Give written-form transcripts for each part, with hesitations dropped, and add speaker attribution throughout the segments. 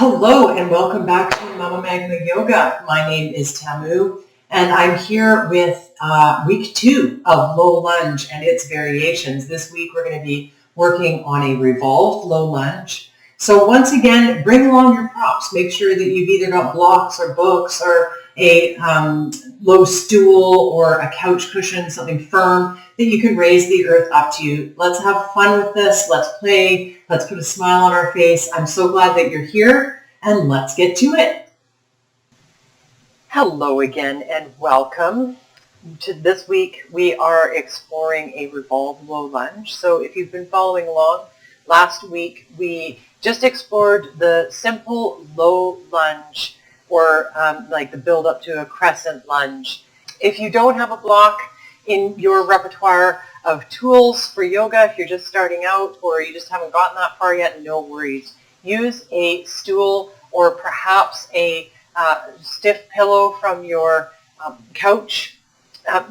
Speaker 1: Hello and welcome back to Mama Magma Yoga. My name is Tamu and I'm here with week 2 of low lunge and its variations. This week we're going to be working on a revolved low lunge. So once again, bring along your props. Make sure that you've either got blocks or books or a low stool or a couch cushion, something firm that you can raise the earth up to you. Let's have fun with this. Let's play. Let's put a smile on our face. I'm so glad that you're here, and let's get to it. Hello again and welcome. To this week we are exploring a revolved low lunge. So if you've been following along, last week we just explored the simple low lunge or like the build up to a crescent lunge. If you don't have a block in your repertoire of tools for yoga, if you're just starting out or you just haven't gotten that far yet, no worries. Use a stool or perhaps a stiff pillow from your couch.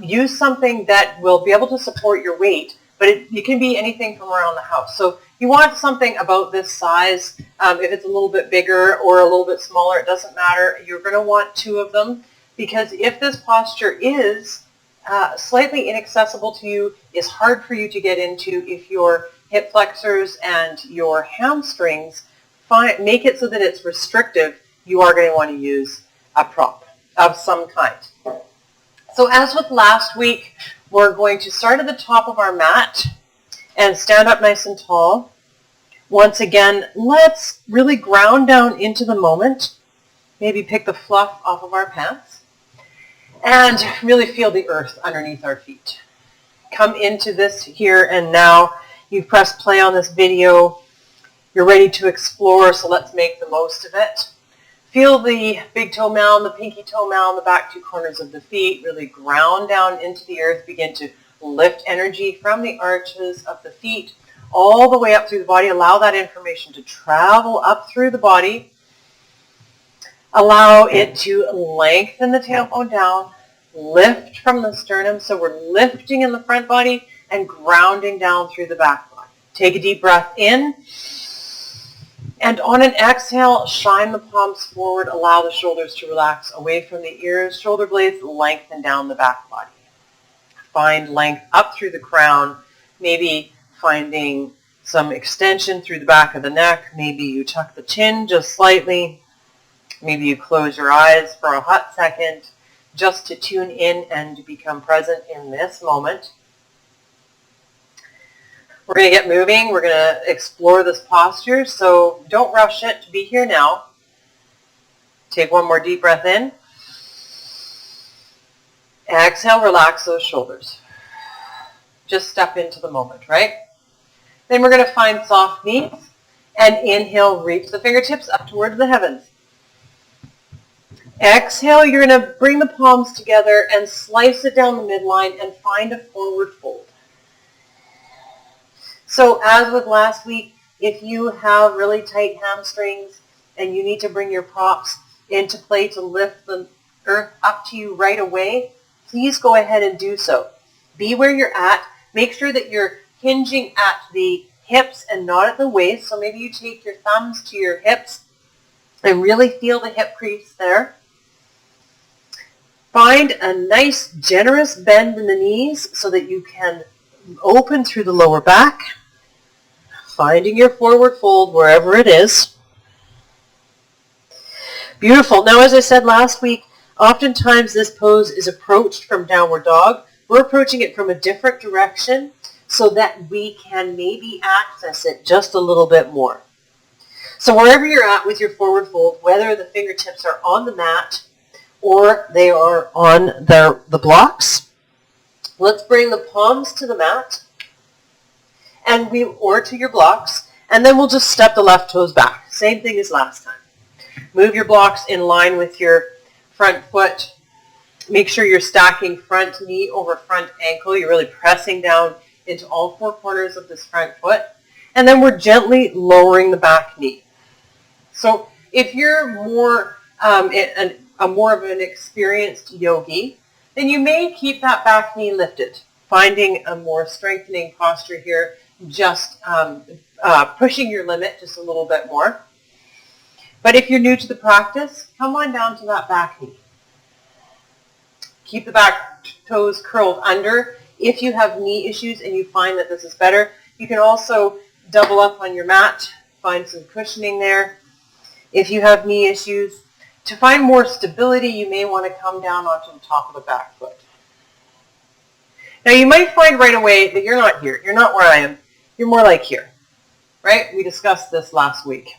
Speaker 1: Use something that will be able to support your weight, but it can be anything from around the house. So you want something about this size. If it's a little bit bigger or a little bit smaller, it doesn't matter. You're going to want 2 of them because if this posture is slightly inaccessible to you, is hard for you to get into, if your hip flexors and your hamstrings make it so that it's restrictive, you are going to want to use a prop of some kind. So as with last week, we're going to start at the top of our mat and stand up nice and tall. Once again, let's really ground down into the moment. Maybe pick the fluff off of our pants and really feel the earth underneath our feet. Come into this here and now. You've pressed play on this video. You're ready to explore, so let's make the most of it. Feel the big toe mound, the pinky toe mound, the back 2 corners of the feet. Really ground down into the earth. Begin to lift energy from the arches of the feet all the way up through the body. Allow that information to travel up through the body. Allow it to lengthen the tailbone down. Lift from the sternum. So we're lifting in the front body and grounding down through the back body. Take a deep breath in. And on an exhale, shine the palms forward. Allow the shoulders to relax away from the ears. Shoulder blades lengthen down the back body. Find length up through the crown. Maybe finding some extension through the back of the neck. Maybe you tuck the chin just slightly. Maybe you close your eyes for a hot second just to tune in and to become present in this moment. We're going to get moving. We're going to explore this posture, so don't rush it. Be here now. Take one more deep breath in. Exhale, relax those shoulders. Just step into the moment, right? Then we're going to find soft knees and inhale, reach the fingertips up towards the heavens. Exhale, you're going to bring the palms together and slice it down the midline and find a forward fold. So as with last week, if you have really tight hamstrings and you need to bring your props into play to lift the earth up to you right away, please go ahead and do so. Be where you're at. Make sure that you're hinging at the hips and not at the waist. So maybe you take your thumbs to your hips and really feel the hip crease there. Find a nice, generous bend in the knees so that you can open through the lower back. Finding your forward fold wherever it is. Beautiful. Now, as I said last week, oftentimes this pose is approached from downward dog. We're approaching it from a different direction so that we can maybe access it just a little bit more. So wherever you're at with your forward fold, whether the fingertips are on the mat or they are on the blocks, let's bring the palms to the mat or to your blocks, and then we'll just step the left toes back. Same thing as last time. Move your blocks in line with your front foot. Make sure you're stacking front knee over front ankle. You're really pressing down into all 4 corners of this front foot. And then we're gently lowering the back knee. So if you're more more of an experienced yogi, then you may keep that back knee lifted, finding a more strengthening posture here, just pushing your limit just a little bit more. But if you're new to the practice, come on down to that back knee. Keep the back toes curled under. If you have knee issues and you find that this is better, you can also double up on your mat, find some cushioning there. If you have knee issues, to find more stability, you may want to come down onto the top of the back foot. Now you might find right away that you're not here. You're not where I am. You're more like here, right? We discussed this last week.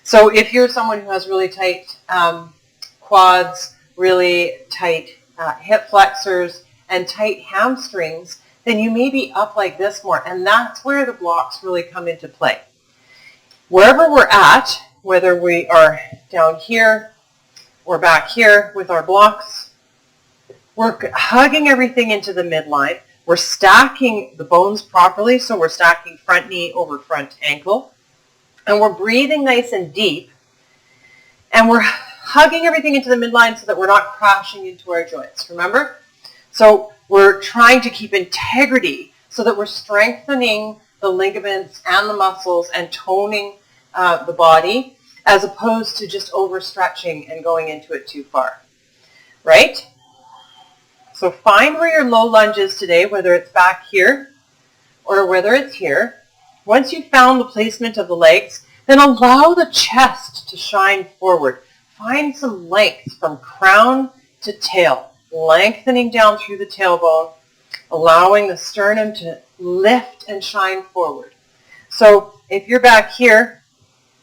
Speaker 1: So if you're someone who has really tight quads, really tight hip flexors, and tight hamstrings, then you may be up like this more. And that's where the blocks really come into play. Wherever we're at, whether we are down here or back here with our blocks, we're hugging everything into the midline. We're stacking the bones properly, so we're stacking front knee over front ankle. And we're breathing nice and deep. And we're hugging everything into the midline so that we're not crashing into our joints, remember? So we're trying to keep integrity so that we're strengthening the ligaments and the muscles and toning the body, as opposed to just overstretching and going into it too far, right? So find where your low lunge is today, whether it's back here or whether it's here. Once you've found the placement of the legs, then allow the chest to shine forward. Find some length from crown to tail, lengthening down through the tailbone, allowing the sternum to lift and shine forward. So if you're back here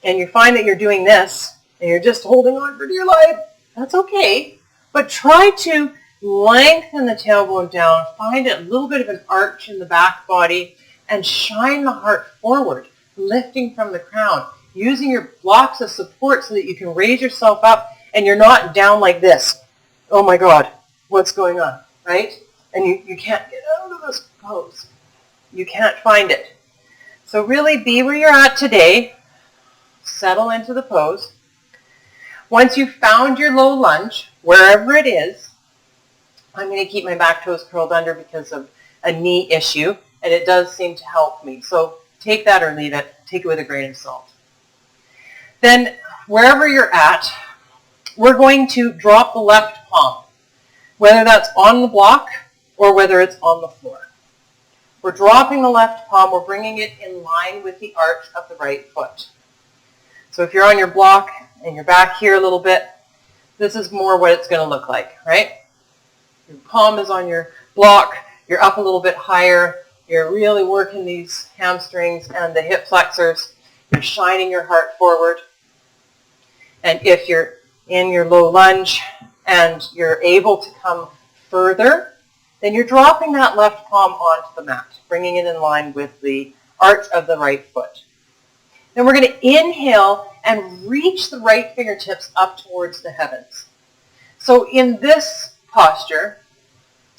Speaker 1: and you find that you're doing this and you're just holding on for dear life, that's okay. But try to lengthen the tailbone down, find a little bit of an arch in the back body, and shine the heart forward, lifting from the crown, using your blocks as support so that you can raise yourself up and you're not down like this. Oh my God, what's going on, right? And you can't get out of this pose. You can't find it. So really be where you're at today. Settle into the pose. Once you've found your low lunge, wherever it is, I'm going to keep my back toes curled under because of a knee issue, and it does seem to help me. So take that or leave it. Take it with a grain of salt. Then wherever you're at, we're going to drop the left palm, whether that's on the block or whether it's on the floor. We're dropping the left palm. We're bringing it in line with the arch of the right foot. So if you're on your block and you're back here a little bit, this is more what it's going to look like, right? Your palm is on your block. You're up a little bit higher. You're really working these hamstrings and the hip flexors. You're shining your heart forward. And if you're in your low lunge and you're able to come further, then you're dropping that left palm onto the mat, bringing it in line with the arch of the right foot. Then we're going to inhale and reach the right fingertips up towards the heavens. So in this posture,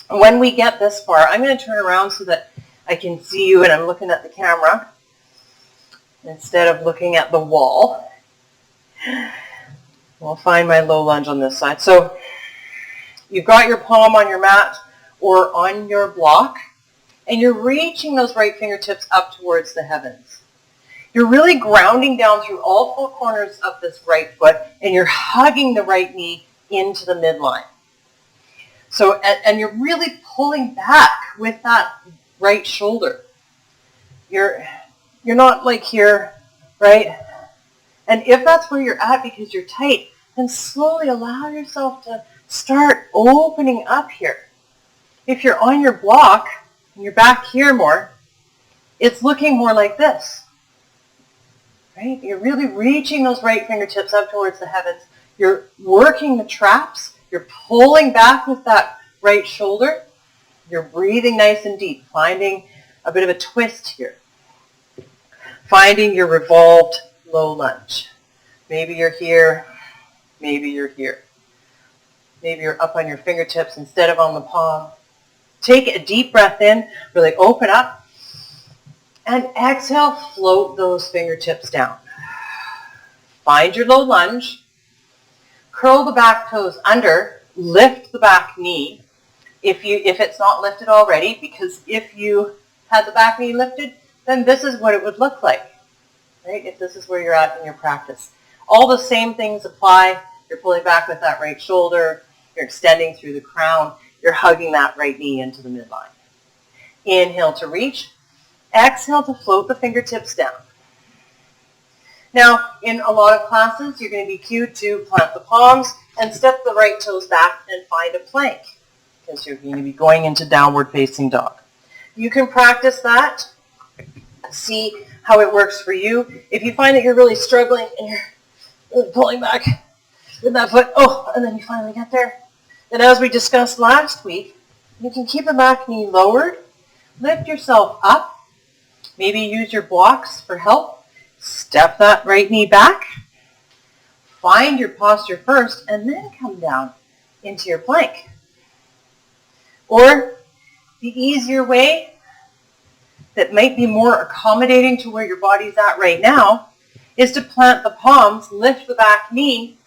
Speaker 1: when we get this far, I'm going to turn around so that I can see you and I'm looking at the camera instead of looking at the wall. We'll find my low lunge on this side. So you've got your palm on your mat or on your block, and you're reaching those right fingertips up towards the heavens. You're really grounding down through all four corners of this right foot, and you're hugging the right knee into the midline. So, and you're really pulling back with that right shoulder. You're not like here, right? And if that's where you're at because you're tight, then slowly allow yourself to start opening up here. If you're on your block and you're back here more, it's looking more like this, right? You're really reaching those right fingertips up towards the heavens. You're working the traps. You're pulling back with that right shoulder. You're breathing nice and deep, finding a bit of a twist here. Finding your revolved low lunge. Maybe you're here. Maybe you're here. Maybe you're up on your fingertips instead of on the palm. Take a deep breath in, really open up, and exhale, float those fingertips down. Find your low lunge. Curl the back toes under, lift the back knee if it's not lifted already, because if you had the back knee lifted, then this is what it would look like, right? If this is where you're at in your practice. All the same things apply. You're pulling back with that right shoulder. You're extending through the crown. You're hugging that right knee into the midline. Inhale to reach. Exhale to float the fingertips down. Now, in a lot of classes, you're going to be cued to plant the palms and step the right toes back and find a plank, because you're going to be going into downward facing dog. You can practice that, see how it works for you. If you find that you're really struggling and you're pulling back with that foot, and then you finally get there, then as we discussed last week, you can keep the back knee lowered, lift yourself up, maybe use your blocks for help. Step that right knee back, find your posture first, and then come down into your plank. Or the easier way that might be more accommodating to where your body's at right now is to plant the palms, lift the back knee,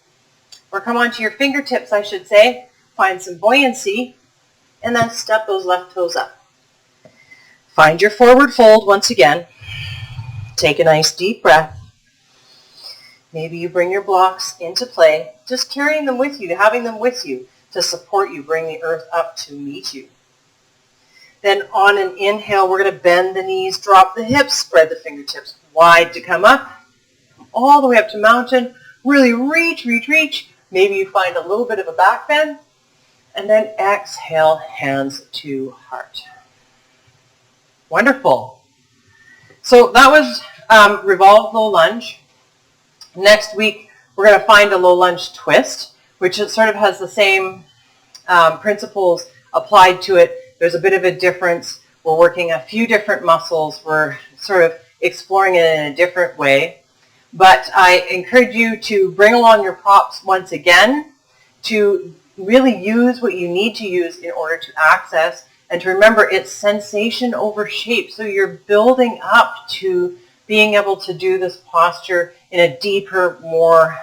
Speaker 1: or come onto your fingertips, I should say, find some buoyancy, and then step those left toes up. Find your forward fold once again. Take a nice deep breath. Maybe you bring your blocks into play, just carrying them with you, having them with you to support you, bring the earth up to meet you. Then on an inhale, we're going to bend the knees, drop the hips, spread the fingertips wide to come up, all the way up to mountain. Really reach, reach, reach. Maybe you find a little bit of a back bend. And then exhale, hands to heart. Wonderful. So that was Revolved Low Lunge. Next week, we're going to find a low lunge twist, which sort of has the same principles applied to it. There's a bit of a difference. We're working a few different muscles. We're sort of exploring it in a different way. But I encourage you to bring along your props once again to really use what you need to use in order to access. And to remember, it's sensation over shape. So you're building up to being able to do this posture in a deeper, more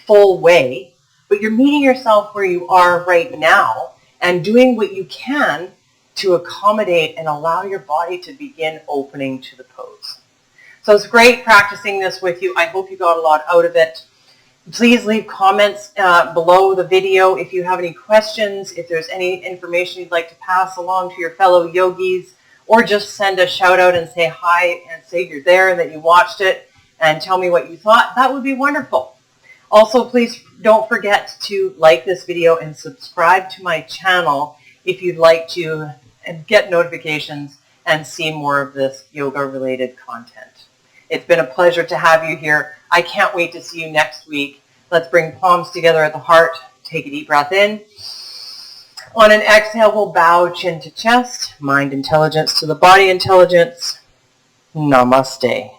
Speaker 1: full way. But you're meeting yourself where you are right now and doing what you can to accommodate and allow your body to begin opening to the pose. So it's great practicing this with you. I hope you got a lot out of it. Please leave comments below the video if you have any questions, if there's any information you'd like to pass along to your fellow yogis, or just send a shout out and say hi and say you're there and that you watched it and tell me what you thought. That would be wonderful. Also, please don't forget to like this video and subscribe to my channel if you'd like to get notifications and see more of this yoga-related content. It's been a pleasure to have you here. I can't wait to see you next week. Let's bring palms together at the heart. Take a deep breath in. On an exhale, we'll bow chin to chest, mind intelligence to the body intelligence. Namaste.